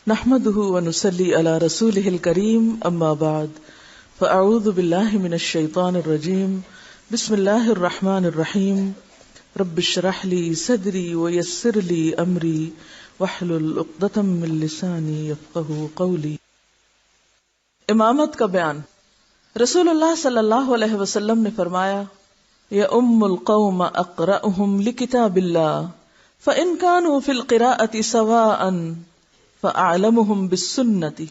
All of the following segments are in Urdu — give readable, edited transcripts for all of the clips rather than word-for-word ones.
نحمده ونصلي على رسوله الكريم اما بعد فاعوذ بالله من الشيطان الرجيم بسم الله الرحمن الرحيم رب اشرح لي صدري ويسر لي امري واحلل عقدة من لساني يفقهوا قولي۔ امامت کا بیان۔ رسول اللہ صلی اللہ علیہ وسلم نے فرمایا، یا القوم اقرأهم لکتاب اللہ فإن كانوا في القراءة سواء فأعلمهم بالسنة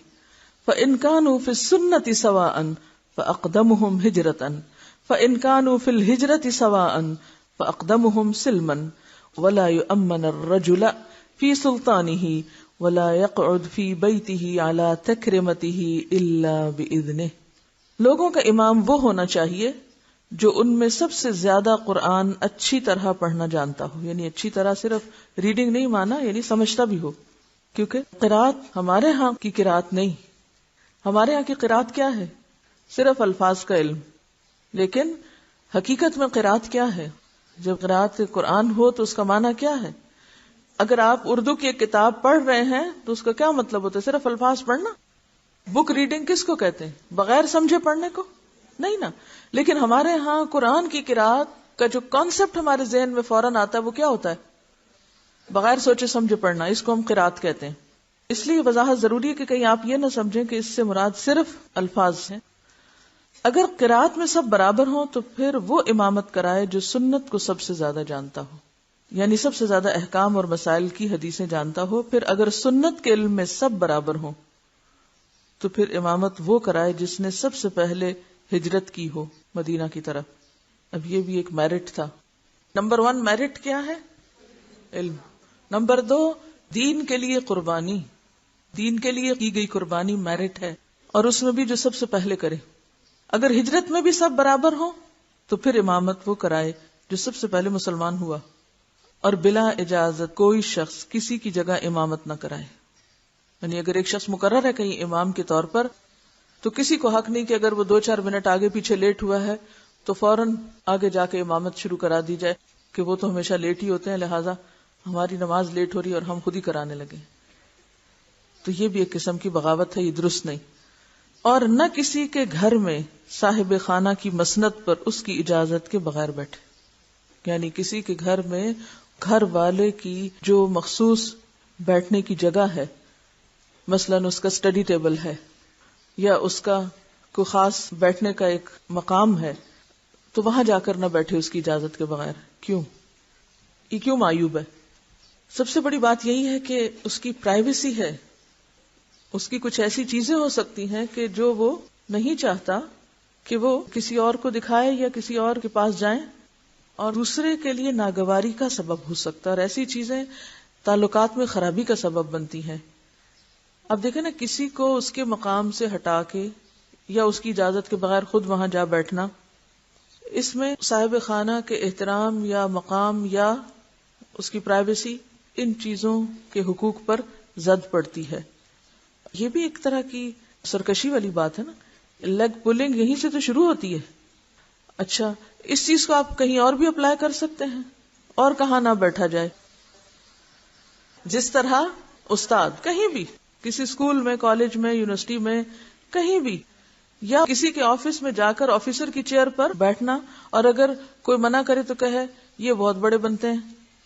فإن كانوا في السنة سواء فأقدمهم هجرة فإن كانوا في الهجرة سواء فأقدمهم سلما ولا يؤمن الرجل في سلطانه ولا يقعد في بيته على تكرمته إلا بإذنه۔ لوگوں کا امام وہ ہونا چاہیے جو ان میں سب سے زیادہ قرآن اچھی طرح پڑھنا جانتا ہو، یعنی اچھی طرح صرف ریڈنگ نہیں مانا، یعنی سمجھتا بھی ہو، کیونکہ قرات ہمارے ہاں کی قرات نہیں۔ ہمارے ہاں کی قرات کیا ہے؟ صرف الفاظ کا علم، لیکن حقیقت میں قرات کیا ہے؟ جب قرات قرآن ہو تو اس کا معنی کیا ہے؟ اگر آپ اردو کی ایک کتاب پڑھ رہے ہیں تو اس کا کیا مطلب ہوتا ہے؟ صرف الفاظ پڑھنا؟ بک ریڈنگ کس کو کہتے ہیں؟ بغیر سمجھے پڑھنے کو؟ نہیں نا۔ لیکن ہمارے ہاں قرآن کی قرات کا جو کانسیپٹ ہمارے ذہن میں فوراً آتا ہے وہ کیا ہوتا ہے؟ بغیر سوچے سمجھے پڑھنا، اس کو ہم قرات کہتے ہیں۔ اس لیے وضاحت ضروری ہے کہ کہیں آپ یہ نہ سمجھیں کہ اس سے مراد صرف الفاظ ہیں۔ اگر قرات میں سب برابر ہوں تو پھر وہ امامت کرائے جو سنت کو سب سے زیادہ جانتا ہو، یعنی سب سے زیادہ احکام اور مسائل کی حدیثیں جانتا ہو۔ پھر اگر سنت کے علم میں سب برابر ہوں تو پھر امامت وہ کرائے جس نے سب سے پہلے ہجرت کی ہو مدینہ کی طرف۔ اب یہ بھی ایک میرٹ تھا۔ نمبر 1 میرٹ کیا ہے؟ علم۔ نمبر 2 دین کے لیے قربانی، دین کے لیے کی گئی قربانی میرٹ ہے، اور اس میں بھی جو سب سے پہلے کرے۔ اگر ہجرت میں بھی سب برابر ہوں تو پھر امامت وہ کرائے جو سب سے پہلے مسلمان ہوا، اور بلا اجازت کوئی شخص کسی کی جگہ امامت نہ کرائے۔ یعنی اگر ایک شخص مقرر ہے کہیں امام کے طور پر تو کسی کو حق نہیں کہ اگر وہ 2-4 منٹ آگے پیچھے لیٹ ہوا ہے تو فوراً آگے جا کے امامت شروع کرا دی جائے کہ وہ تو ہمیشہ لیٹ ہی ہوتے ہیں، لہٰذا ہماری نماز لیٹ ہو رہی ہے اور ہم خود ہی کرانے لگے۔ تو یہ بھی ایک قسم کی بغاوت ہے، یہ درست نہیں۔ اور نہ کسی کے گھر میں صاحب خانہ کی مسند پر اس کی اجازت کے بغیر بیٹھے، یعنی کسی کے گھر میں گھر والے کی جو مخصوص بیٹھنے کی جگہ ہے، مثلاً اس کا اسٹڈی ٹیبل ہے یا اس کا کوئی خاص بیٹھنے کا ایک مقام ہے، تو وہاں جا کر نہ بیٹھے اس کی اجازت کے بغیر۔ کیوں؟ یہ کیوں معیوب ہے؟ سب سے بڑی بات یہی ہے کہ اس کی پرائیویسی ہے، اس کی کچھ ایسی چیزیں ہو سکتی ہیں کہ جو وہ نہیں چاہتا کہ وہ کسی اور کو دکھائے یا کسی اور کے پاس جائیں، اور دوسرے کے لیے ناگواری کا سبب ہو سکتا ہے، اور ایسی چیزیں تعلقات میں خرابی کا سبب بنتی ہیں۔ اب دیکھیں نا، کسی کو اس کے مقام سے ہٹا کے یا اس کی اجازت کے بغیر خود وہاں جا بیٹھنا، اس میں صاحب خانہ کے احترام یا مقام یا اس کی پرائیویسی، ان چیزوں کے حقوق پر زد پڑتی ہے۔ یہ بھی ایک طرح کی سرکشی والی بات ہے نا، لیگ پولنگ یہیں سے تو شروع ہوتی ہے۔ اچھا، اس چیز کو آپ کہیں اور بھی اپلائی کر سکتے ہیں، اور کہاں نہ بیٹھا جائے۔ جس طرح استاد کہیں بھی، کسی اسکول میں، کالج میں، یونیورسٹی میں، کہیں بھی، یا کسی کے آفس میں جا کر آفیسر کی چیئر پر بیٹھنا، اور اگر کوئی منع کرے تو کہے یہ بہت بڑے بنتے ہیں،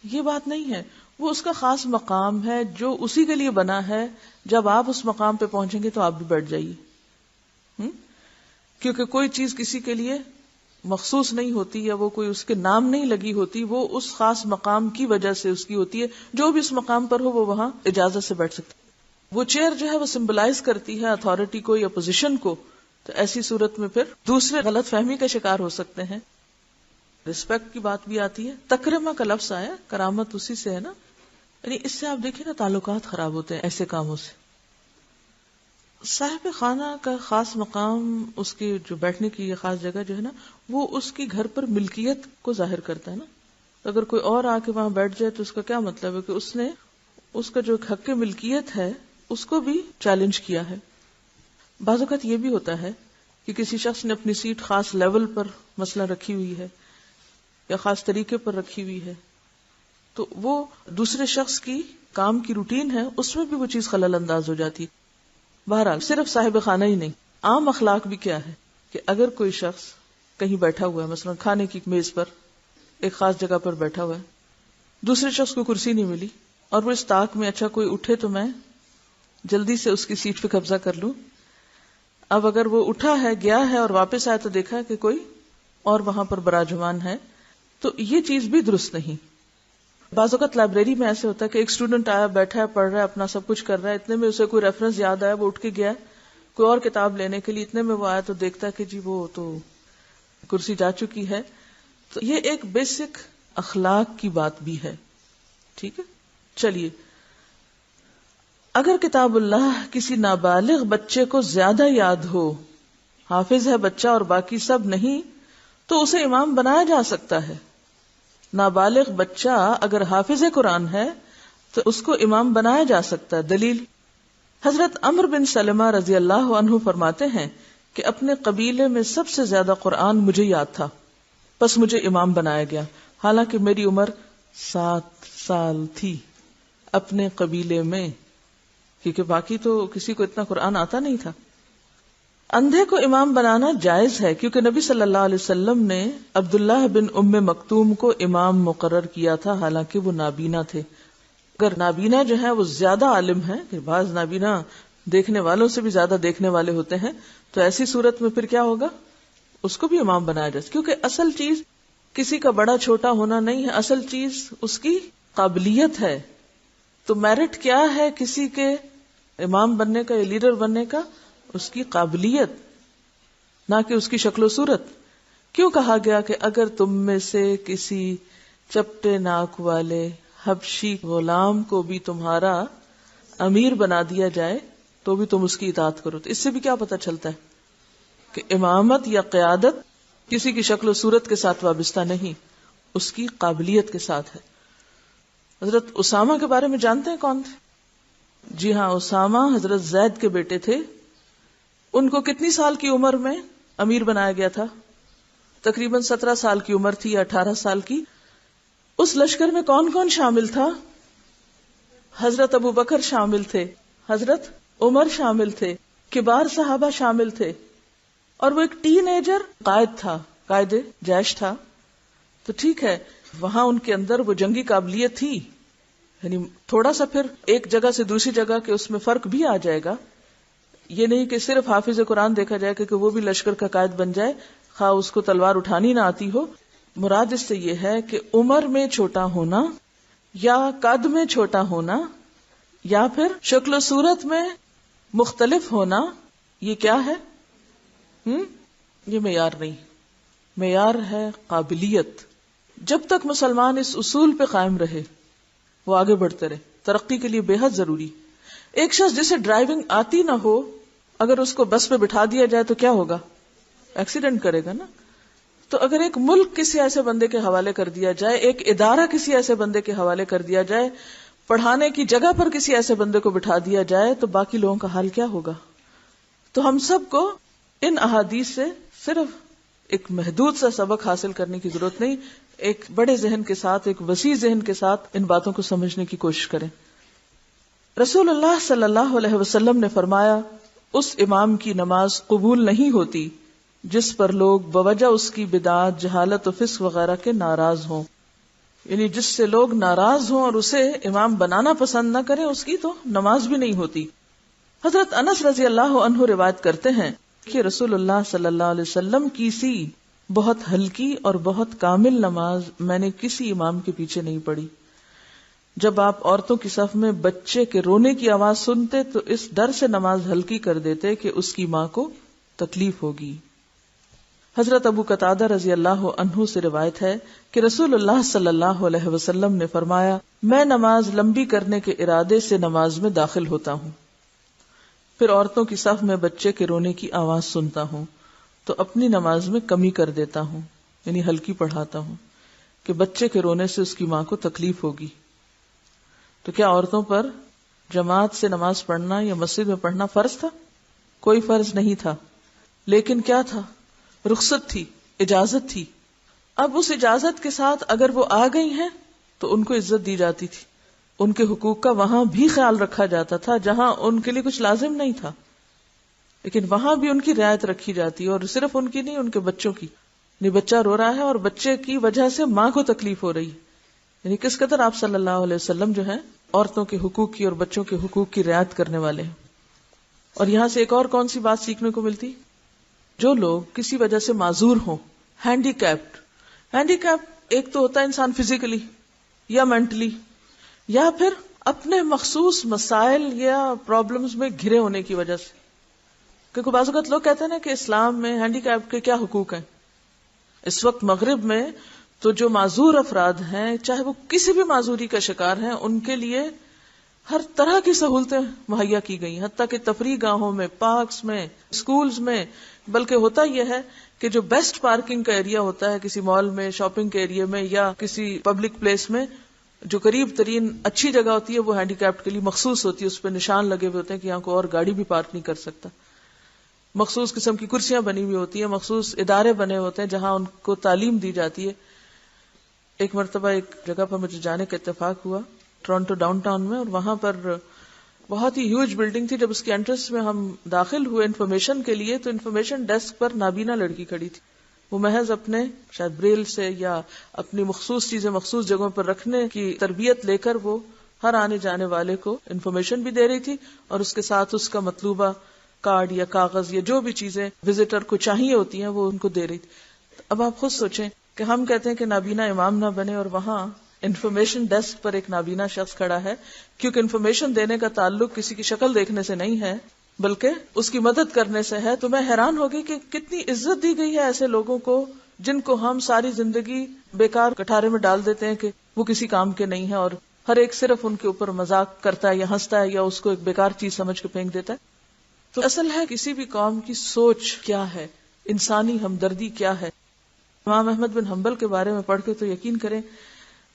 یہ بات نہیں ہے۔ وہ اس کا خاص مقام ہے جو اسی کے لیے بنا ہے۔ جب آپ اس مقام پہ پہنچیں گے تو آپ بھی بیٹھ جائیے، کیونکہ کوئی چیز کسی کے لیے مخصوص نہیں ہوتی، یا وہ کوئی اس کے نام نہیں لگی ہوتی، وہ اس خاص مقام کی وجہ سے اس کی ہوتی ہے۔ جو بھی اس مقام پر ہو وہ وہاں اجازت سے بیٹھ سکتا ہے۔ وہ چیئر جو ہے وہ سمبلائز کرتی ہے اتھارٹی کو یا پوزیشن کو، تو ایسی صورت میں پھر دوسرے غلط فہمی کا شکار ہو سکتے ہیں۔ رسپیکٹ کی بات بھی آتی ہے، تکرمہ کا لفظ آیا، کرامت اسی سے ہے نا، یعنی اس سے آپ دیکھیں نا تعلقات خراب ہوتے ہیں ایسے کاموں سے۔ صاحب خانہ کا خاص مقام، اس کی جو بیٹھنے کی یہ خاص جگہ جو ہے نا، وہ اس کی گھر پر ملکیت کو ظاہر کرتا ہے نا۔ اگر کوئی اور آ کے وہاں بیٹھ جائے تو اس کا کیا مطلب ہے کہ اس نے اس کا جو حق ملکیت ہے اس کو بھی چیلنج کیا ہے۔ بعض اوقات یہ بھی ہوتا ہے کہ کسی شخص نے اپنی سیٹ خاص لیول پر مثلا رکھی ہوئی ہے یا خاص طریقے پر رکھی ہوئی ہے، تو وہ دوسرے شخص کی کام کی روٹین ہے، اس میں بھی وہ چیز خلل انداز ہو جاتی. بہرحال صرف صاحب خانہ ہی نہیں، عام اخلاق بھی کیا ہے کہ اگر کوئی شخص کہیں بیٹھا ہوا ہے، مثلا کھانے کی میز پر ایک خاص جگہ پر بیٹھا ہوا ہے، دوسرے شخص کو کرسی نہیں ملی اور وہ اس طاق میں اچھا کوئی اٹھے تو میں جلدی سے اس کی سیٹ پہ قبضہ کر لوں. اب اگر وہ اٹھا ہے، گیا ہے اور واپس آیا تو دیکھا کہ کوئی اور وہاں پر براجمان ہے، تو یہ چیز بھی درست نہیں. بعض اوقات لائبریری میں ایسے ہوتا ہے کہ ایک اسٹوڈنٹ آیا، بیٹھا ہے، پڑھ رہا ہے، اپنا سب کچھ کر رہا ہے، اتنے میں اسے کوئی ریفرنس یاد آیا، وہ اٹھ کے گیا کوئی اور کتاب لینے کے لیے، اتنے میں وہ آیا تو دیکھتا ہے کہ جی وہ تو کرسی جا چکی ہے. تو یہ ایک بیسک اخلاق کی بات بھی ہے. ٹھیک ہے، چلیے. اگر کتاب اللہ کسی نابالغ بچے کو زیادہ یاد ہو، حافظ ہے بچہ اور باقی سب نہیں، تو اسے امام بنایا جا سکتا ہے. نابالغ بچہ اگر حافظ قرآن ہے تو اس کو امام بنایا جا سکتا ہے. دلیل حضرت عمرو بن سلمہ رضی اللہ عنہ فرماتے ہیں کہ اپنے قبیلے میں سب سے زیادہ قرآن مجھے یاد تھا، پس مجھے امام بنایا گیا، حالانکہ میری عمر 7 سال تھی. اپنے قبیلے میں، کیونکہ باقی تو کسی کو اتنا قرآن آتا نہیں تھا. اندھے کو امام بنانا جائز ہے کیونکہ نبی صلی اللہ علیہ وسلم نے عبداللہ بن ام مکتوم کو امام مقرر کیا تھا، حالانکہ وہ نابینا تھے. اگر نابینا جو ہے وہ زیادہ عالم ہے، کہ بعض نابینا دیکھنے والوں سے بھی زیادہ دیکھنے والے ہوتے ہیں، تو ایسی صورت میں پھر کیا ہوگا؟ اس کو بھی امام بنایا جائے، کیونکہ اصل چیز کسی کا بڑا چھوٹا ہونا نہیں ہے، اصل چیز اس کی قابلیت ہے. تو میرٹ کیا ہے کسی کے امام بننے کا یا لیڈر بننے کا؟ اس کی قابلیت، نہ کہ اس کی شکل و صورت. کیوں کہا گیا کہ اگر تم میں سے کسی چپٹے ناک والے حبشی غلام کو بھی تمہارا امیر بنا دیا جائے تو بھی تم اس کی اطاعت کرو. تو اس سے بھی کیا پتہ چلتا ہے کہ امامت یا قیادت کسی کی شکل و صورت کے ساتھ وابستہ نہیں، اس کی قابلیت کے ساتھ ہے. حضرت اسامہ کے بارے میں جانتے ہیں کون تھے؟ جی ہاں، اسامہ حضرت زید کے بیٹے تھے. ان کو کتنی سال کی عمر میں امیر بنایا گیا تھا؟ تقریباً 17 سال کی عمر تھی یا 18 سال کی. اس لشکر میں کون کون شامل تھا؟ حضرت ابو بکر شامل تھے، حضرت عمر شامل تھے، کبار صحابہ شامل تھے، اور وہ ایک ٹین ایجر قائد تھا، قائد جیش تھا. تو ٹھیک ہے، وہاں ان کے اندر وہ جنگی قابلیت تھی، یعنی تھوڑا سا پھر ایک جگہ سے دوسری جگہ کے اس میں فرق بھی آ جائے گا. یہ نہیں کہ صرف حافظ قرآن دیکھا جائے کہ وہ بھی لشکر کا قائد بن جائے خواہ اس کو تلوار اٹھانی نہ آتی ہو. مراد اس سے یہ ہے کہ عمر میں چھوٹا ہونا یا قد میں چھوٹا ہونا یا پھر شکل و صورت میں مختلف ہونا، یہ کیا ہے؟ یہ معیار نہیں، معیار ہے قابلیت. جب تک مسلمان اس اصول پہ قائم رہے وہ آگے بڑھتے رہے، ترقی کے لیے بے حد ضروری. ایک شخص جسے ڈرائیونگ آتی نہ ہو، اگر اس کو بس پہ بٹھا دیا جائے تو کیا ہوگا؟ ایکسیڈنٹ کرے گا نا. تو اگر ایک ملک کسی ایسے بندے کے حوالے کر دیا جائے، ایک ادارہ کسی ایسے بندے کے حوالے کر دیا جائے، پڑھانے کی جگہ پر کسی ایسے بندے کو بٹھا دیا جائے، تو باقی لوگوں کا حال کیا ہوگا؟ تو ہم سب کو ان احادیث سے صرف ایک محدود سا سبق حاصل کرنے کی ضرورت نہیں، ایک بڑے ذہن کے ساتھ، ایک وسیع ذہن کے ساتھ ان باتوں کو سمجھنے کی کوشش کریں. رسول اللہ صلی اللہ علیہ وسلم نے فرمایا، اس امام کی نماز قبول نہیں ہوتی جس پر لوگ بوجہ اس کی بدعات، جہالت و فسق وغیرہ کے ناراض ہوں. یعنی جس سے لوگ ناراض ہوں اور اسے امام بنانا پسند نہ کریں، اس کی تو نماز بھی نہیں ہوتی. حضرت انس رضی اللہ عنہ روایت کرتے ہیں کہ رسول اللہ صلی اللہ علیہ وسلم کی سی بہت ہلکی اور بہت کامل نماز میں نے کسی امام کے پیچھے نہیں پڑھی. جب آپ عورتوں کی صف میں بچے کے رونے کی آواز سنتے تو اس ڈر سے نماز ہلکی کر دیتے کہ اس کی ماں کو تکلیف ہوگی. حضرت ابو قتادہ رضی اللہ عنہ سے روایت ہے کہ رسول اللہ صلی اللہ علیہ وسلم نے فرمایا، میں نماز لمبی کرنے کے ارادے سے نماز میں داخل ہوتا ہوں، پھر عورتوں کی صف میں بچے کے رونے کی آواز سنتا ہوں تو اپنی نماز میں کمی کر دیتا ہوں، یعنی ہلکی پڑھاتا ہوں کہ بچے کے رونے سے اس کی ماں کو تکلیف ہوگی. تو کیا عورتوں پر جماعت سے نماز پڑھنا یا مسجد میں پڑھنا فرض تھا؟ کوئی فرض نہیں تھا، لیکن کیا تھا؟ رخصت تھی، اجازت تھی. اب اس اجازت کے ساتھ اگر وہ آ گئی ہیں تو ان کو عزت دی جاتی تھی، ان کے حقوق کا وہاں بھی خیال رکھا جاتا تھا جہاں ان کے لیے کچھ لازم نہیں تھا، لیکن وہاں بھی ان کی رعایت رکھی جاتی ہے، اور صرف ان کی نہیں، ان کے بچوں کی. یعنی بچہ رو رہا ہے اور بچے کی وجہ سے ماں کو تکلیف ہو رہی ہے. یعنی کس قدر آپ صلی اللہ علیہ وسلم جو ہیں عورتوں کے حقوق کی اور بچوں کے حقوق کی رعایت کرنے والے ہیں. اور یہاں سے ایک اور کون سی بات سیکھنے کو ملتی؟ جو لوگ کسی وجہ سے معذور ہوں، ہینڈی کیپڈ ایک تو ہوتا ہے انسان فزیکلی یا مینٹلی، یا پھر اپنے مخصوص مسائل یا پرابلمز میں گھرے ہونے کی وجہ سے. کیونکہ بعض اوقات لوگ کہتے ہیں نا کہ اسلام میں ہینڈی کیپ کے کیا حقوق ہیں. اس وقت مغرب میں تو جو معذور افراد ہیں، چاہے وہ کسی بھی معذوری کا شکار ہیں، ان کے لیے ہر طرح کی سہولتیں مہیا کی گئی، حتیٰ کہ تفریح گاہوں میں، پارکس میں، اسکولز میں. بلکہ ہوتا یہ ہے کہ جو بیسٹ پارکنگ کا ایریا ہوتا ہے کسی مال میں، شاپنگ کے ایریا میں یا کسی پبلک پلیس میں، جو قریب ترین اچھی جگہ ہوتی ہے وہ ہینڈی کیپڈ کے لیے مخصوص ہوتی ہے. اس پہ نشان لگے ہوئے ہوتے ہیں کہ یہاں کوئی اور گاڑی بھی پارک نہیں کر سکتا. مخصوص قسم کی کرسیاں بنی ہوئی ہوتی ہیں، مخصوص ادارے بنے ہوتے ہیں جہاں ان کو تعلیم دی جاتی ہے. ایک مرتبہ ایک جگہ پر مجھے جانے کا اتفاق ہوا، ٹورنٹو ڈاؤن ٹاؤن میں، اور وہاں پر بہت ہی ہیوج بلڈنگ تھی. جب اس کے انٹرنس میں ہم داخل ہوئے انفارمیشن کے لیے، تو انفارمیشن ڈیسک پر نابینا لڑکی کھڑی تھی. وہ محض اپنے شاید بریل سے یا اپنی مخصوص چیزیں مخصوص جگہوں پر رکھنے کی تربیت لے کر وہ ہر آنے جانے والے کو انفارمیشن بھی دے رہی تھی، اور اس کے ساتھ اس کا مطلوبہ کارڈ یا کاغذ یا جو بھی چیزیں وزٹر کو چاہیے ہوتی ہیں وہ ان کو دے رہی تھی. اب آپ خود سوچیں کہ ہم کہتے ہیں کہ نابینا امام نہ بنے، اور وہاں انفارمیشن ڈیسک پر ایک نابینا شخص کھڑا ہے. کیونکہ انفارمیشن دینے کا تعلق کسی کی شکل دیکھنے سے نہیں ہے بلکہ اس کی مدد کرنے سے ہے. تو میں حیران ہو گئی کہ کتنی عزت دی گئی ہے ایسے لوگوں کو جن کو ہم ساری زندگی بیکار کٹھارے میں ڈال دیتے ہیں کہ وہ کسی کام کے نہیں ہیں، اور ہر ایک صرف ان کے اوپر مذاق کرتا ہے یا ہنستا ہے یا اس کو ایک بیکار چیز سمجھ کے پھینک دیتا ہے. تو اصل ہے کسی بھی قوم کی سوچ کیا ہے، انسانی ہمدردی کیا ہے. امام احمد بن حنبل کے بارے میں پڑھ کے تو یقین کریں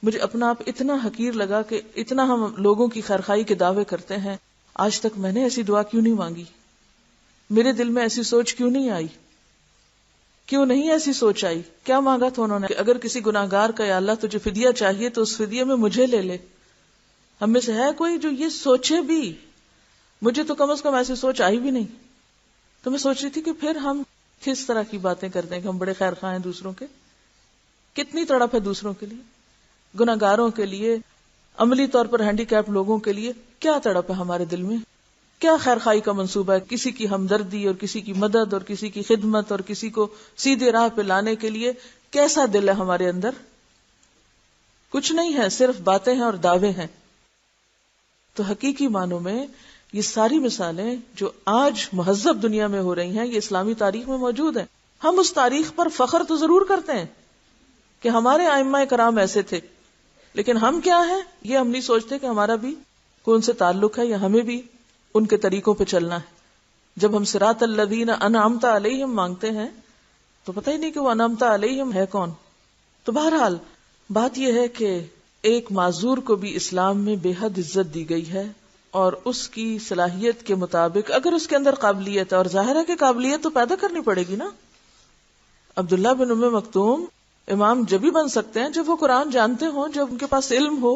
مجھے اپنا آپ اتنا حقیر لگا کہ اتنا ہم لوگوں کی خیرخواہی کے دعوے کرتے ہیں، آج تک میں نے ایسی دعا کیوں نہیں مانگی، میرے دل میں ایسی سوچ کیوں نہیں آئی، کیوں نہیں ایسی سوچ آئی. کیا مانگا تھا انہوں نے کہ اگر کسی گناہگار کا یا اللہ تجھے فدیہ چاہیے تو اس فدیے میں مجھے لے لے. ہم میں سے ہے کوئی جو یہ سوچے بھی؟ مجھے تو کم از کم ایسی سوچ آئی بھی نہیں. تو میں سوچ رہی تھی کہ پھر ہم کس طرح کی باتیں کرتے ہیں کہ ہم بڑے خیر خواہ ہیں دوسروں کے. کتنی تڑپ ہے دوسروں کے لیے، گناہگاروں کے لیے، عملی طور پر ہینڈی کیپ لوگوں کے لیے. کیا تڑپ ہے ہمارے دل میں، کیا خیر خواہی کا منصوبہ ہے، کسی کی ہمدردی اور کسی کی مدد اور کسی کی خدمت اور کسی کو سیدھے راہ پہ لانے کے لیے کیسا دل ہے ہمارے اندر؟ کچھ نہیں ہے، صرف باتیں ہیں اور دعوے ہیں. تو حقیقی معنوں میں یہ ساری مثالیں جو آج مہذب دنیا میں ہو رہی ہیں یہ اسلامی تاریخ میں موجود ہیں. ہم اس تاریخ پر فخر تو ضرور کرتے ہیں کہ ہمارے ائمہ کرام ایسے تھے، لیکن ہم کیا ہیں یہ ہم نہیں سوچتے کہ ہمارا بھی کون سے تعلق ہے یا ہمیں بھی ان کے طریقوں پہ چلنا ہے. جب ہم صراط الذین انعمت علیہم مانگتے ہیں تو پتہ ہی نہیں کہ وہ انعمت علیہم ہے کون. تو بہرحال بات یہ ہے کہ ایک معذور کو بھی اسلام میں بے حد عزت دی گئی ہے، اور اس کی صلاحیت کے مطابق اگر اس کے اندر قابلیت ہے، اور ظاہر ہے کہ قابلیت تو پیدا کرنی پڑے گی نا. عبداللہ بن ام مکتوم امام جب ہی بن سکتے ہیں جب وہ قرآن جانتے ہوں، جب ان کے پاس علم ہو.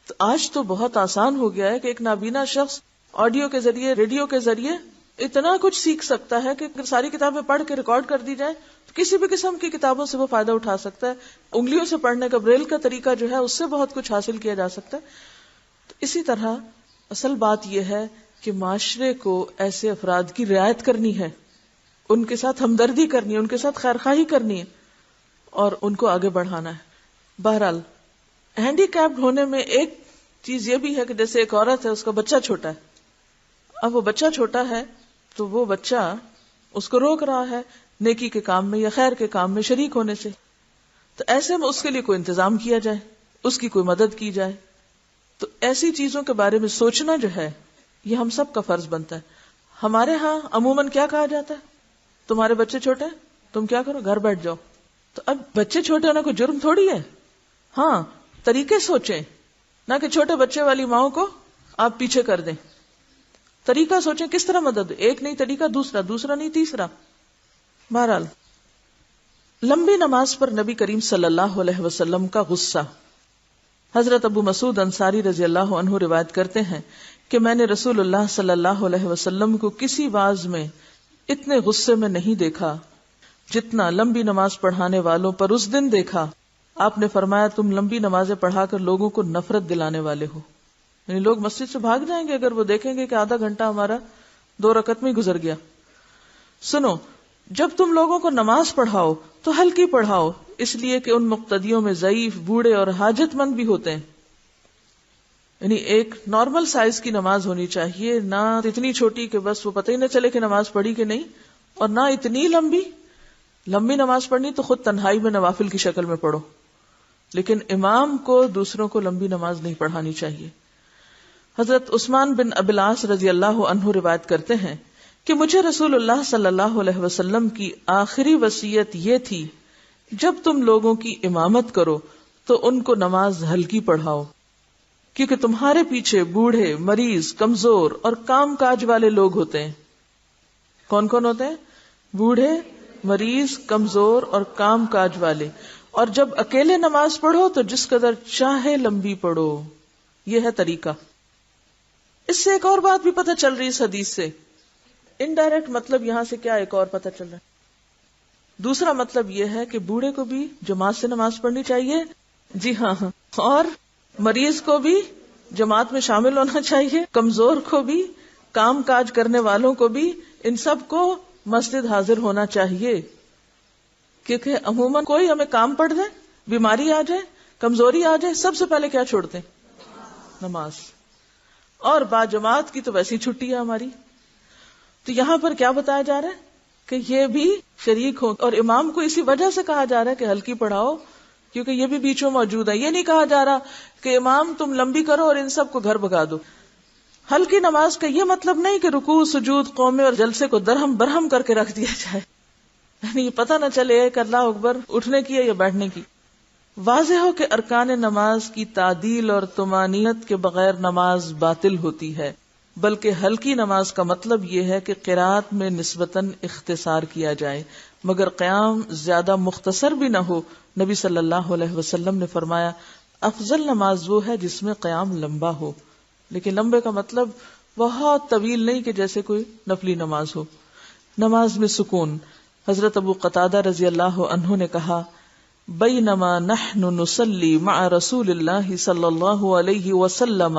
تو آج تو بہت آسان ہو گیا ہے کہ ایک نابینا شخص آڈیو کے ذریعے، ریڈیو کے ذریعے اتنا کچھ سیکھ سکتا ہے کہ اگر ساری کتابیں پڑھ کے ریکارڈ کر دی جائیں تو کسی بھی قسم کی کتابوں سے وہ فائدہ اٹھا سکتا ہے. انگلیوں سے پڑھنے کا بریل کا طریقہ جو ہے اس سے بہت کچھ حاصل کیا جا سکتا ہے. تو اسی طرح اصل بات یہ ہے کہ معاشرے کو ایسے افراد کی رعایت کرنی ہے، ان کے ساتھ ہمدردی کرنی ہے، ان کے ساتھ خیرخواہی کرنی ہے اور ان کو آگے بڑھانا ہے. بہرحال ہینڈی کیپڈ ہونے میں ایک چیز یہ بھی ہے کہ جیسے ایک عورت ہے، اس کا بچہ چھوٹا ہے. اب وہ بچہ چھوٹا ہے تو وہ بچہ اس کو روک رہا ہے نیکی کے کام میں یا خیر کے کام میں شریک ہونے سے. تو ایسے میں اس کے لیے کوئی انتظام کیا جائے، اس کی کوئی مدد کی جائے. تو ایسی چیزوں کے بارے میں سوچنا جو ہے یہ ہم سب کا فرض بنتا ہے. ہمارے ہاں عموماً کیا کہا جاتا ہے؟ تمہارے بچے چھوٹے ہیں، تم کیا کرو، گھر بیٹھ جاؤ. تو اب بچے چھوٹے ہونا کوئی جرم تھوڑی ہے. ہاں طریقے سوچیں، نہ کہ چھوٹے بچے والی ماؤں کو آپ پیچھے کر دیں. طریقہ سوچیں کس طرح مدد، ایک نہیں طریقہ دوسرا، دوسرا نہیں تیسرا. بہرحال لمبی نماز پر نبی کریم صلی اللہ علیہ وسلم کا غصہ. حضرت ابو مسعود انصاری رضی اللہ عنہ روایت کرتے ہیں کہ میں نے رسول اللہ صلی اللہ علیہ وسلم کو کسی واعظ میں اتنے غصے میں نہیں دیکھا جتنا لمبی نماز پڑھانے والوں پر اس دن دیکھا. آپ نے فرمایا تم لمبی نمازیں پڑھا کر لوگوں کو نفرت دلانے والے ہو. یعنی لوگ مسجد سے بھاگ جائیں گے اگر وہ دیکھیں گے کہ آدھا گھنٹہ ہمارا 2 رکعت میں گزر گیا. سنو، جب تم لوگوں کو نماز پڑھاؤ تو ہلکی پڑھاؤ، اس لیے کہ ان مقتدیوں میں ضعیف، بوڑھے اور حاجت مند بھی ہوتے ہیں. یعنی ایک نارمل سائز کی نماز ہونی چاہیے، نہ اتنی چھوٹی کہ بس وہ پتہ ہی نہ چلے کہ نماز پڑھی کہ نہیں، اور نہ اتنی لمبی نماز پڑھنی تو خود تنہائی میں نوافل کی شکل میں پڑھو، لیکن امام کو دوسروں کو لمبی نماز نہیں پڑھانی چاہیے. حضرت عثمان بن ابی العاص رضی اللہ عنہ روایت کرتے ہیں کہ مجھے رسول اللہ صلی اللہ علیہ وسلم کی آخری وصیت یہ تھی، جب تم لوگوں کی امامت کرو تو ان کو نماز ہلکی پڑھاؤ، کیونکہ تمہارے پیچھے بوڑھے، مریض، کمزور اور کام کاج والے لوگ ہوتے ہیں. کون کون ہوتے ہیں؟ بوڑھے، مریض، کمزور اور کام کاج والے. اور جب اکیلے نماز پڑھو تو جس قدر چاہے لمبی پڑھو. یہ ہے طریقہ. اس سے ایک اور بات بھی پتہ چل رہی اس حدیث سے، انڈائریکٹ مطلب یہاں سے کیا ایک اور پتہ چل رہا ہے. دوسرا مطلب یہ ہے کہ بوڑھے کو بھی جماعت سے نماز پڑھنی چاہیے، جی ہاں، اور مریض کو بھی جماعت میں شامل ہونا چاہیے، کمزور کو بھی، کام کاج کرنے والوں کو بھی، ان سب کو مسجد حاضر ہونا چاہیے. کیونکہ عموماً کوئی ہمیں کام پڑ جائے، بیماری آ جائے، کمزوری آ جائے، سب سے پہلے کیا چھوڑتے ہیں؟ نماز. اور با جماعت کی تو ویسی چھٹی ہے ہماری. تو یہاں پر کیا بتایا جا رہا ہے کہ یہ بھی شریک ہو، اور امام کو اسی وجہ سے کہا جا رہا ہے کہ ہلکی پڑھاؤ، کیونکہ یہ بھی بیچ میں موجود ہے. یہ نہیں کہا جا رہا کہ امام تم لمبی کرو اور ان سب کو گھر بھگا دو. ہلکی نماز کا یہ مطلب نہیں کہ رکوع، سجود، قومے اور جلسے کو درہم برہم کر کے رکھ دیا جائے، یعنی یہ پتہ نہ چلے کہ اللہ اکبر اٹھنے کی ہے یا بیٹھنے کی. واضح ہو کہ ارکان نماز کی تعدیل اور طمانینت کے بغیر نماز باطل ہوتی ہے، بلکہ ہلکی نماز کا مطلب یہ ہے کہ قرات میں نسبتاً اختصار کیا جائے مگر قیام زیادہ مختصر بھی نہ ہو. نبی صلی اللہ علیہ وسلم نے فرمایا افضل نماز وہ ہے جس میں قیام لمبا ہو، لیکن لمبے کا مطلب بہت طویل نہیں کہ جیسے کوئی نفلی نماز ہو. نماز میں سکون. حضرت ابو قتادہ رضی اللہ عنہ نے کہا بینما نحن نصلی مع رسول اللہ صلی اللہ علیہ وسلم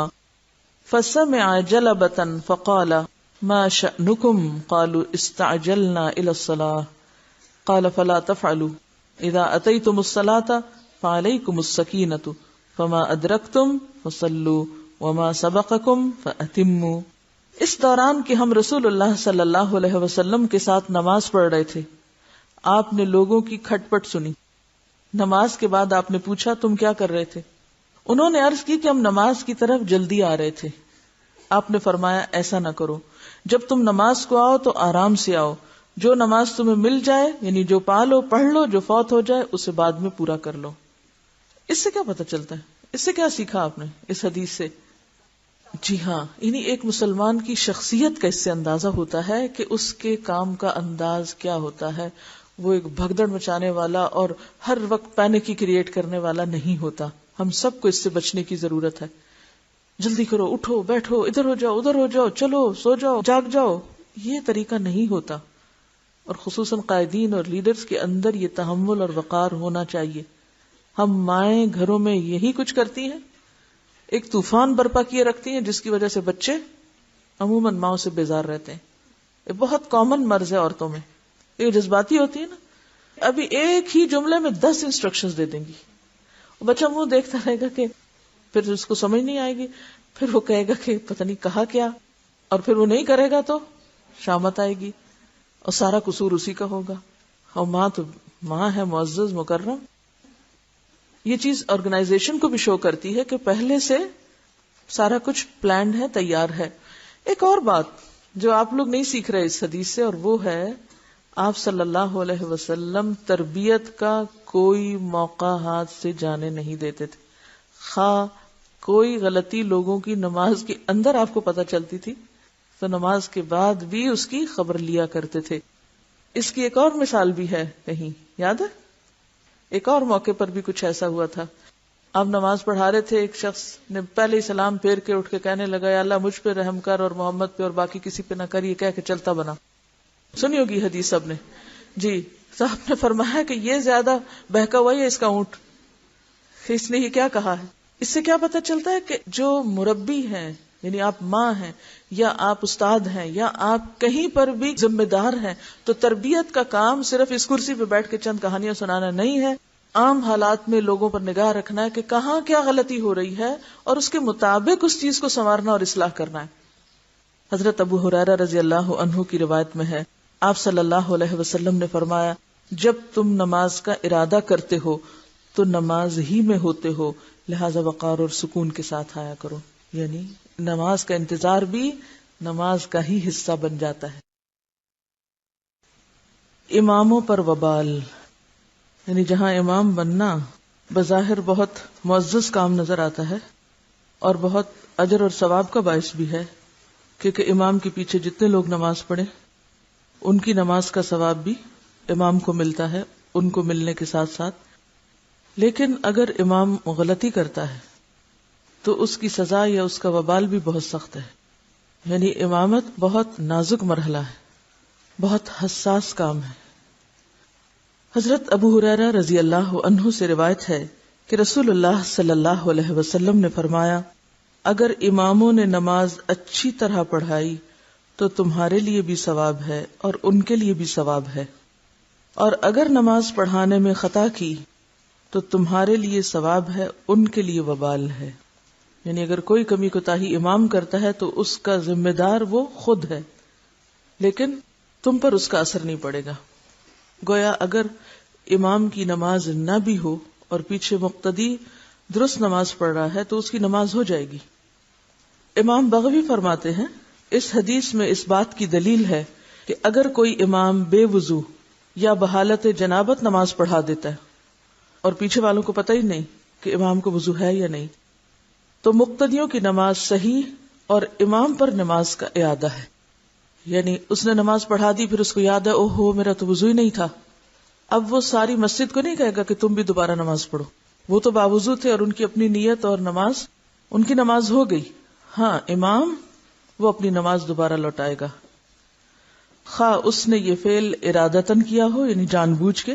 فسمع جلبة فقال ما شأنكم قالوا استعجلنا إلى الصلاة قال فلا تفعلوا اذا اتيتم الصلاة فعليكم السكينة فما ادركتم فصلوا وما سبقكم فأتموا. اس دوران کہ ہم رسول اللہ صلی اللہ علیہ وسلم کے ساتھ نماز پڑھ رہے تھے، آپ نے لوگوں کی کھٹ پٹ سنی. نماز کے بعد آپ نے پوچھا تم کیا کر رہے تھے؟ انہوں نے عرض کی کہ ہم نماز کی طرف جلدی آ رہے تھے. آپ نے فرمایا ایسا نہ کرو، جب تم نماز کو آؤ تو آرام سے آؤ، جو نماز تمہیں مل جائے یعنی جو پا لو پڑھ لو، جو فوت ہو جائے اسے بعد میں پورا کر لو. اس سے کیا پتہ چلتا ہے؟ اس سے کیا سیکھا آپ نے اس حدیث سے؟ جی ہاں، یعنی ایک مسلمان کی شخصیت کا اس سے اندازہ ہوتا ہے کہ اس کے کام کا انداز کیا ہوتا ہے. وہ ایک بھگدڑ مچانے والا اور ہر وقت پینک کریٹ کرنے والا نہیں ہوتا. ہم سب کو اس سے بچنے کی ضرورت ہے. جلدی کرو، اٹھو، بیٹھو، ادھر ہو جاؤ، ادھر ہو جاؤ، چلو، سو جاؤ، جاگ جاؤ، یہ طریقہ نہیں ہوتا. اور خصوصاً قائدین اور لیڈرز کے اندر یہ تحمل اور وقار ہونا چاہیے. ہم مائیں گھروں میں یہی کچھ کرتی ہیں، ایک طوفان برپا کیے رکھتی ہیں جس کی وجہ سے بچے عموماً ماؤں سے بیزار رہتے ہیں. یہ بہت کامن مرض ہے عورتوں میں، یہ جذباتی ہوتی ہے نا. ابھی ایک ہی جملے میں 10 انسٹرکشنز دے دیں گی، بچہ منہ دیکھتا رہے گا کہ پھر اس کو سمجھ نہیں آئے گی، پھر وہ کہے گا کہ پتہ نہیں کہا کیا، اور پھر وہ نہیں کرے گا تو شامت آئے گی اور سارا قصور اسی کا ہوگا. اور ماں تو ماں ہے، معزز، مکرم. یہ چیز آرگنائزیشن کو بھی شو کرتی ہے کہ پہلے سے سارا کچھ پلانڈ ہے، تیار ہے. ایک اور بات جو آپ لوگ نہیں سیکھ رہے اس حدیث سے، اور وہ ہے آپ صلی اللہ علیہ وسلم تربیت کا کوئی موقع ہاتھ سے جانے نہیں دیتے تھے. خواہ کوئی غلطی لوگوں کی نماز کے اندر آپ کو پتہ چلتی تھی تو نماز کے بعد بھی اس کی خبر لیا کرتے تھے. اس کی ایک اور مثال بھی ہے، کہیں یاد ہے؟ ایک اور موقع پر بھی کچھ ایسا ہوا تھا. آپ نماز پڑھا رہے تھے، ایک شخص نے پہلے ہی سلام پھیر کے اٹھ کے کہنے لگا یا اللہ مجھ پہ رحم کر اور محمد پہ اور باقی کسی پہ نہ کر، یہ کہہ کے چلتا بنا. سنی ہوگی حدیث سب نے. جی صاحب نے فرمایا کہ یہ زیادہ بہکا ہوا ہے اس کا اونٹ، اس نے یہ کیا کہا ہے. اس سے کیا پتہ چلتا ہے کہ جو مربی ہیں، یعنی آپ ماں ہیں یا آپ استاد ہیں یا آپ کہیں پر بھی ذمہ دار ہیں، تو تربیت کا کام صرف اس کرسی پہ بیٹھ کے چند کہانیاں سنانا نہیں ہے. عام حالات میں لوگوں پر نگاہ رکھنا ہے کہ کہاں کیا غلطی ہو رہی ہے اور اس کے مطابق اس چیز کو سنوارنا اور اصلاح کرنا ہے. حضرت ابو ہریرہ رضی اللہ عنہ کی روایت میں ہے، آپ صلی اللہ علیہ وسلم نے فرمایا، جب تم نماز کا ارادہ کرتے ہو تو نماز ہی میں ہوتے ہو، لہذا وقار اور سکون کے ساتھ آیا کرو. یعنی نماز کا انتظار بھی نماز کا ہی حصہ بن جاتا ہے. اماموں پر وبال، یعنی جہاں امام بننا بظاہر بہت معزز کام نظر آتا ہے اور بہت اجر اور ثواب کا باعث بھی ہے، کیونکہ امام کے پیچھے جتنے لوگ نماز پڑھیں ان کی نماز کا ثواب بھی امام کو ملتا ہے، ان کو ملنے کے ساتھ ساتھ. لیکن اگر امام غلطی کرتا ہے تو اس کی سزا یا اس کا وبال بھی بہت سخت ہے. یعنی امامت بہت نازک مرحلہ ہے، بہت حساس کام ہے. حضرت ابو ہریرہ رضی اللہ عنہ سے روایت ہے کہ رسول اللہ صلی اللہ علیہ وسلم نے فرمایا، اگر اماموں نے نماز اچھی طرح پڑھائی تو تمہارے لیے بھی ثواب ہے اور ان کے لیے بھی ثواب ہے، اور اگر نماز پڑھانے میں خطا کی تو تمہارے لیے ثواب ہے، ان کے لیے وبال ہے. یعنی اگر کوئی کمی کوتاہی امام کرتا ہے تو اس کا ذمہ دار وہ خود ہے، لیکن تم پر اس کا اثر نہیں پڑے گا. گویا اگر امام کی نماز نہ بھی ہو اور پیچھے مقتدی درست نماز پڑھ رہا ہے تو اس کی نماز ہو جائے گی. امام بغوی فرماتے ہیں، اس حدیث میں اس بات کی دلیل ہے کہ اگر کوئی امام بے وضو یا بحالت جنابت نماز پڑھا دیتا ہے اور پیچھے والوں کو پتہ ہی نہیں کہ امام کو وضو ہے یا نہیں، تو مقتدیوں کی نماز صحیح اور امام پر نماز کا اعادہ ہے. یعنی اس نے نماز پڑھا دی، پھر اس کو یاد ہے اوہ ہو میرا تو وضو ہی نہیں تھا. اب وہ ساری مسجد کو نہیں کہے گا کہ تم بھی دوبارہ نماز پڑھو، وہ تو باوضو تھے اور ان کی اپنی نیت اور نماز، ان کی نماز ہو گئی. ہاں امام وہ اپنی نماز دوبارہ لوٹائے گا، خواہ اس نے یہ فعل ارادتاً کیا ہو، یعنی جان بوجھ کے،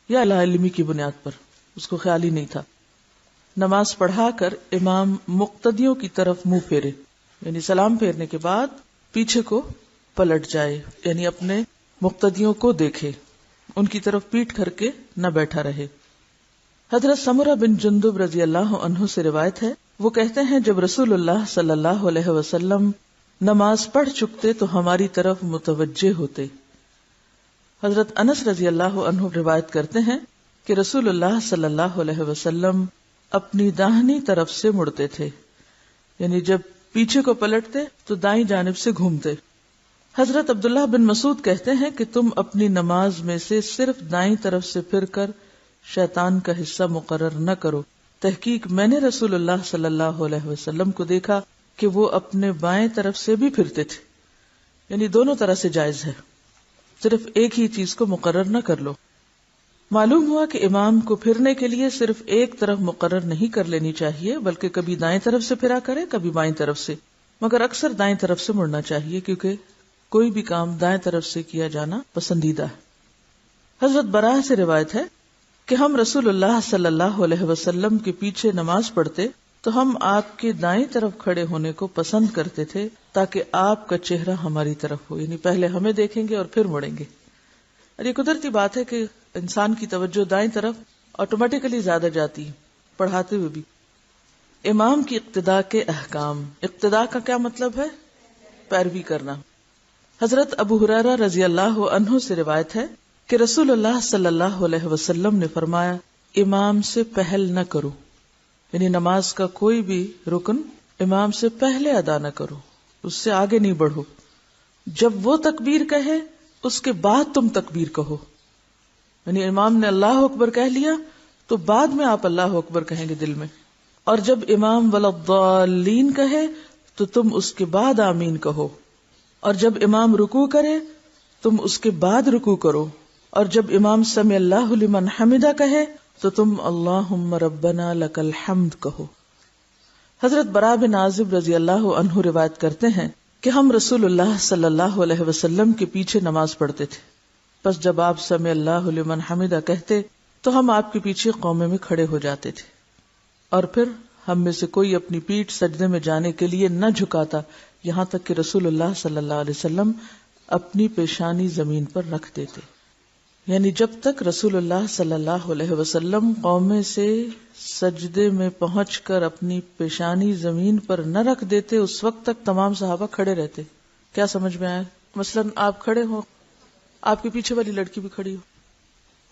یا لا علمی کی بنیاد پر، اس کو خیال ہی نہیں تھا. نماز پڑھا کر امام مقتدیوں کی طرف منہ پھیرے، یعنی سلام پھیرنے کے بعد پیچھے کو پلٹ جائے، یعنی اپنے مقتدیوں کو دیکھے، ان کی طرف پیٹ کر کے نہ بیٹھا رہے. حضرت سمرہ بن جندب رضی اللہ عنہ سے روایت ہے، وہ کہتے ہیں جب رسول اللہ صلی اللہ علیہ وسلم نماز پڑھ چکتے تو ہماری طرف متوجہ ہوتے. حضرت انس رضی اللہ عنہ روایت کرتے ہیں کہ رسول اللہ صلی اللہ علیہ وسلم اپنی داہنی طرف سے مڑتے تھے، یعنی جب پیچھے کو پلٹتے تو دائیں جانب سے گھومتے. حضرت عبداللہ بن مسعود کہتے ہیں کہ تم اپنی نماز میں سے صرف دائیں طرف سے پھر کر شیطان کا حصہ مقرر نہ کرو، تحقیق میں نے رسول اللہ صلی اللہ علیہ وسلم کو دیکھا کہ وہ اپنے بائیں طرف سے بھی پھرتے تھے. یعنی دونوں طرح سے جائز ہے، صرف ایک ہی چیز کو مقرر نہ کر لو. معلوم ہوا کہ امام کو پھرنے کے لیے صرف ایک طرف مقرر نہیں کر لینی چاہیے، بلکہ کبھی دائیں طرف سے پھرا کرے کبھی بائیں طرف سے، مگر اکثر دائیں طرف سے مڑنا چاہیے کیونکہ کوئی بھی کام دائیں طرف سے کیا جانا پسندیدہ ہے. حضرت براہ سے روایت ہے کہ ہم رسول اللہ صلی اللہ علیہ وسلم کے پیچھے نماز پڑھتے تو ہم آپ کے دائیں طرف کھڑے ہونے کو پسند کرتے تھے تاکہ آپ کا چہرہ ہماری طرف ہو، یعنی پہلے ہمیں دیکھیں گے اور پھر مڑیں گے. اور یہ قدرتی بات ہے کہ انسان کی توجہ دائیں طرف آٹومیٹکلی زیادہ جاتی ہے پڑھاتے ہوئے بھی. امام کی اقتداء کے احکام. اقتداء کا کیا مطلب ہے؟ پیروی کرنا. حضرت ابو ہریرہ رضی اللہ عنہ سے روایت ہے کہ رسول اللہ صلی اللہ علیہ وسلم نے فرمایا، امام سے پہل نہ کرو، یعنی نماز کا کوئی بھی رکن امام سے پہلے ادا نہ کرو، اس سے آگے نہیں بڑھو. جب وہ تکبیر کہے اس کے بعد تم تکبیر کہو، یعنی امام نے اللہ اکبر کہہ لیا تو بعد میں آپ اللہ اکبر کہیں گے دل میں، اور جب امام ولضالین کہے تو تم اس کے بعد آمین کہو، اور جب امام رکوع کرے تم اس کے بعد رکوع کرو، اور جب امام سمع اللہ لمن حمدہ کہے تو تم اللہم ربنا لک الحمد کہو۔ حضرت براء بن عازب رضی اللہ عنہ روایت کرتے ہیں کہ ہم رسول اللہ صلی اللہ علیہ وسلم کے پیچھے نماز پڑھتے تھے، پس جب آپ سمع اللہ لمن حمدہ کہتے تو ہم آپ کے پیچھے قومے میں کھڑے ہو جاتے تھے، اور پھر ہم میں سے کوئی اپنی پیٹھ سجدے میں جانے کے لیے نہ جھکاتا یہاں تک کہ رسول اللہ صلی اللہ علیہ وسلم اپنی پیشانی زمین پر رکھ دیتے۔ یعنی جب تک رسول اللہ صلی اللہ علیہ وسلم قومے سے سجدے میں پہنچ کر اپنی پیشانی زمین پر نہ رکھ دیتے اس وقت تک تمام صحابہ کھڑے رہتے۔ کیا سمجھ میں آیا؟ مثلا آپ کھڑے ہو، آپ کے پیچھے والی لڑکی بھی کھڑی ہو،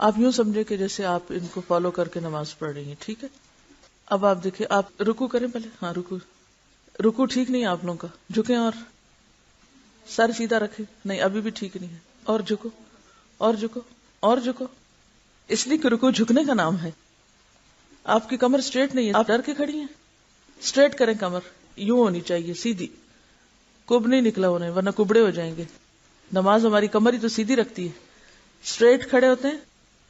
آپ یوں سمجھے کہ جیسے آپ ان کو فالو کر کے نماز پڑھ رہی ہیں، ٹھیک ہے؟ اب آپ دیکھیں، آپ رکوع کریں پہلے، ہاں رکوع ٹھیک نہیں ہے آپ لوگوں کا، جھکیں اور سر سیدھا رکھیں، نہیں ابھی بھی ٹھیک نہیں ہے، اور جھکو اور جھکو اور جھکو، اس لیے کہ رکوع جھکنے کا نام ہے۔ آپ کی کمر سٹریٹ نہیں ہے، آپ ڈر کے کھڑی ہیں، سٹریٹ کریں، کمر یوں ہونی چاہیے سیدھی، کب نہیں نکلا ہونا ہے ورنہ کبڑے ہو جائیں گے۔ نماز ہماری کمر ہی تو سیدھی رکھتی ہے، سٹریٹ کھڑے ہوتے ہیں،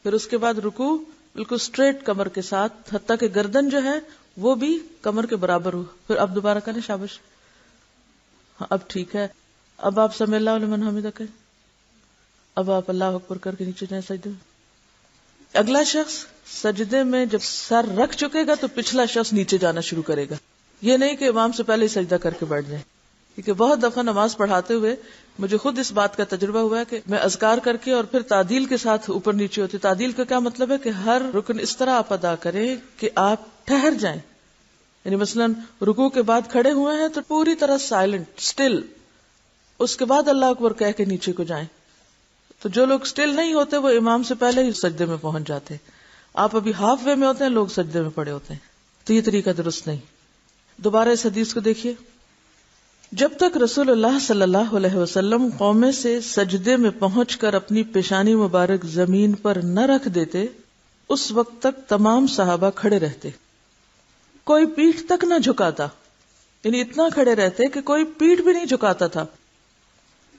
پھر اس کے بعد رکوع بالکل سٹریٹ کمر کے ساتھ، حتیٰ کہ گردن جو ہے وہ بھی کمر کے برابر ہو، پھر اب دوبارہ کریں، شاباش، ہاں اب ٹھیک ہے۔ اب آپ سمع اللہ لمن حمدہ کہیں، اب آپ اللہ اکبر کر کے نیچے جائیں سجدے میں۔ اگلا شخص سجدے میں جب سر رکھ چکے گا تو پچھلا شخص نیچے جانا شروع کرے گا، یہ نہیں کہ امام سے پہلے ہی سجدہ کر کے بیٹھ جائیں، کیونکہ بہت دفعہ نماز پڑھاتے ہوئے مجھے خود اس بات کا تجربہ ہوا ہے کہ میں اذکار کر کے اور پھر تعدیل کے ساتھ اوپر نیچے ہوتی۔ تعدیل کا کیا مطلب ہے کہ ہر رکن اس طرح آپ ادا کریں کہ آپ ٹھہر جائیں، یعنی مثلا رکوع کے بعد کھڑے ہوئے ہیں تو پوری طرح سائلنٹ سٹل، اس کے بعد اللہ اکبر کہہ کے نیچے کو جائیں۔ تو جو لوگ سٹل نہیں ہوتے وہ امام سے پہلے ہی سجدے میں پہنچ جاتے، آپ ابھی ہاف وے میں ہوتے ہیں، لوگ سجدے میں پڑے ہوتے ہیں، تو یہ طریقہ درست نہیں۔ دوبارہ اس حدیث کو دیکھیے، جب تک رسول اللہ صلی اللہ علیہ وسلم قومے سے سجدے میں پہنچ کر اپنی پیشانی مبارک زمین پر نہ رکھ دیتے اس وقت تک تمام صحابہ کھڑے رہتے، کوئی پیٹھ تک نہ جھکاتا، یعنی اتنا کھڑے رہتے کہ کوئی پیٹھ بھی نہیں جھکاتا تھا۔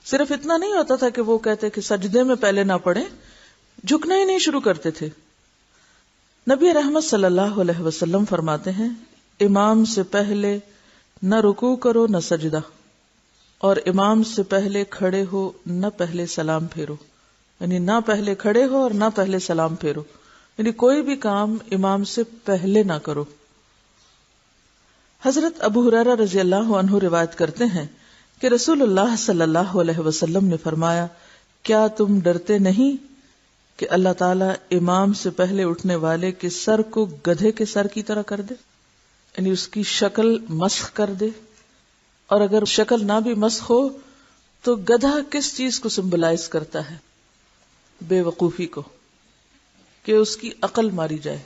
صرف اتنا نہیں ہوتا تھا کہ وہ کہتے کہ سجدے میں پہلے نہ پڑیں، جھکنا ہی نہیں شروع کرتے تھے۔ نبی رحمت صلی اللہ علیہ وسلم فرماتے ہیں، امام سے پہلے نہ رکوع کرو نہ سجدہ، اور امام سے پہلے کھڑے ہو نہ پہلے سلام پھیرو، یعنی نہ پہلے کھڑے ہو اور نہ پہلے سلام پھیرو، یعنی کوئی بھی کام امام سے پہلے نہ کرو۔ حضرت ابو ہریرہ رضی اللہ عنہ روایت کرتے ہیں کہ رسول اللہ صلی اللہ علیہ وسلم نے فرمایا، کیا تم ڈرتے نہیں کہ اللہ تعالیٰ امام سے پہلے اٹھنے والے کے سر کو گدھے کے سر کی طرح کر دے، یعنی اس کی شکل مسخ کر دے، اور اگر شکل نہ بھی مسخ ہو تو گدھا کس چیز کو سمبلائز کرتا ہے؟ بے وقوفی کو، کہ اس کی عقل ماری جائے،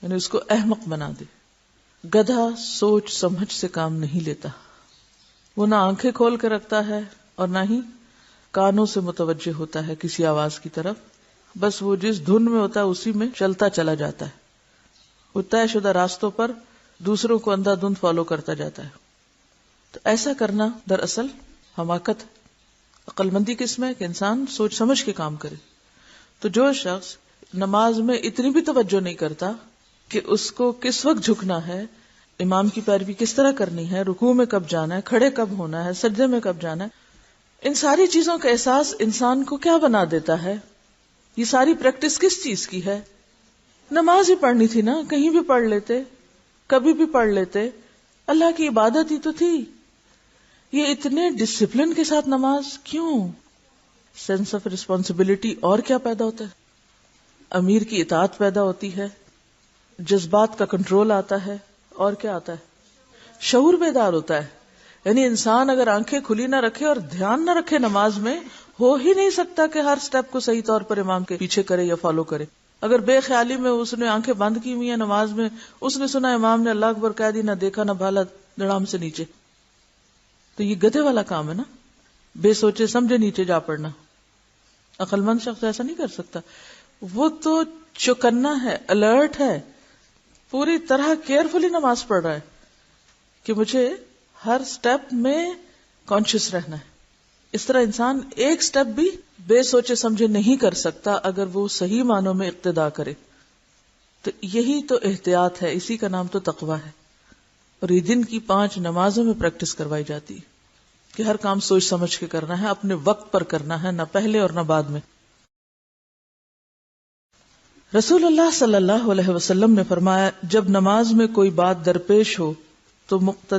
یعنی اس کو احمق بنا دے۔ گدھا سوچ سمجھ سے کام نہیں لیتا، وہ نہ آنکھیں کھول کے رکھتا ہے اور نہ ہی کانوں سے متوجہ ہوتا ہے کسی آواز کی طرف، بس وہ جس دھن میں ہوتا ہے اسی میں چلتا چلا جاتا ہے، وہ طے شدہ راستوں پر دوسروں کو اندھا دھند فالو کرتا جاتا ہے۔ تو ایسا کرنا دراصل حماقت ہے۔ عقل مندی کس میں ہے کہ انسان سوچ سمجھ کے کام کرے۔ تو جو شخص نماز میں اتنی بھی توجہ نہیں کرتا کہ اس کو کس وقت جھکنا ہے، امام کی پیروی کس طرح کرنی ہے، رکوع میں کب جانا ہے، کھڑے کب ہونا ہے، سجدے میں کب جانا ہے، ان ساری چیزوں کا احساس انسان کو کیا بنا دیتا ہے؟ یہ ساری پریکٹس کس چیز کی ہے؟ نماز ہی پڑھنی تھی نا، کہیں بھی پڑھ لیتے، کبھی بھی پڑھ لیتے، اللہ کی عبادت ہی تو تھی۔ یہ اتنے ڈسپلن کے ساتھ نماز کیوں؟ سینس آف ریسپانسبلٹی اور کیا پیدا ہوتا ہے؟ امیر کی اطاعت پیدا ہوتی ہے، جذبات کا کنٹرول آتا ہے، اور کیا آتا ہے؟ شعور بیدار ہوتا ہے۔ یعنی انسان اگر آنکھیں کھلی نہ رکھے اور دھیان نہ رکھے نماز میں، ہو ہی نہیں سکتا کہ ہر سٹیپ کو صحیح طور پر امام کے پیچھے کرے یا فالو کرے۔ اگر بے خیالی میں اس نے آنکھیں بند کی ہوئی ہیں نماز میں، اس نے سنا امام نے اللہ اکبر کہہ دی، نہ دیکھا نہ بھالا، دڑام سے نیچے، تو یہ گدھے والا کام ہے نا، بے سوچے سمجھے نیچے جا پڑنا۔ عقل مند شخص ایسا نہیں کر سکتا، وہ تو چوکنا ہے، الرٹ ہے، پوری طرح کیئرفلی نماز پڑھ رہا ہے کہ مجھے ہر سٹیپ میں کانشیس رہنا ہے۔ اس طرح انسان ایک سٹیپ بھی بے سوچے سمجھے نہیں کر سکتا اگر وہ صحیح معنوں میں اقتدا کرے۔ تو یہی تو احتیاط ہے، اسی کا نام تو تقویٰ ہے. اور یہ دن کی 5 نمازوں میں پریکٹس کروائی جاتی ہے کہ ہر کام سوچ سمجھ کے کرنا ہے، اپنے وقت پر کرنا ہے، نہ پہلے اور نہ بعد میں. رسول اللہ صلی اللہ علیہ وسلم نے فرمایا، جب نماز میں کوئی بات درپیش ہو تو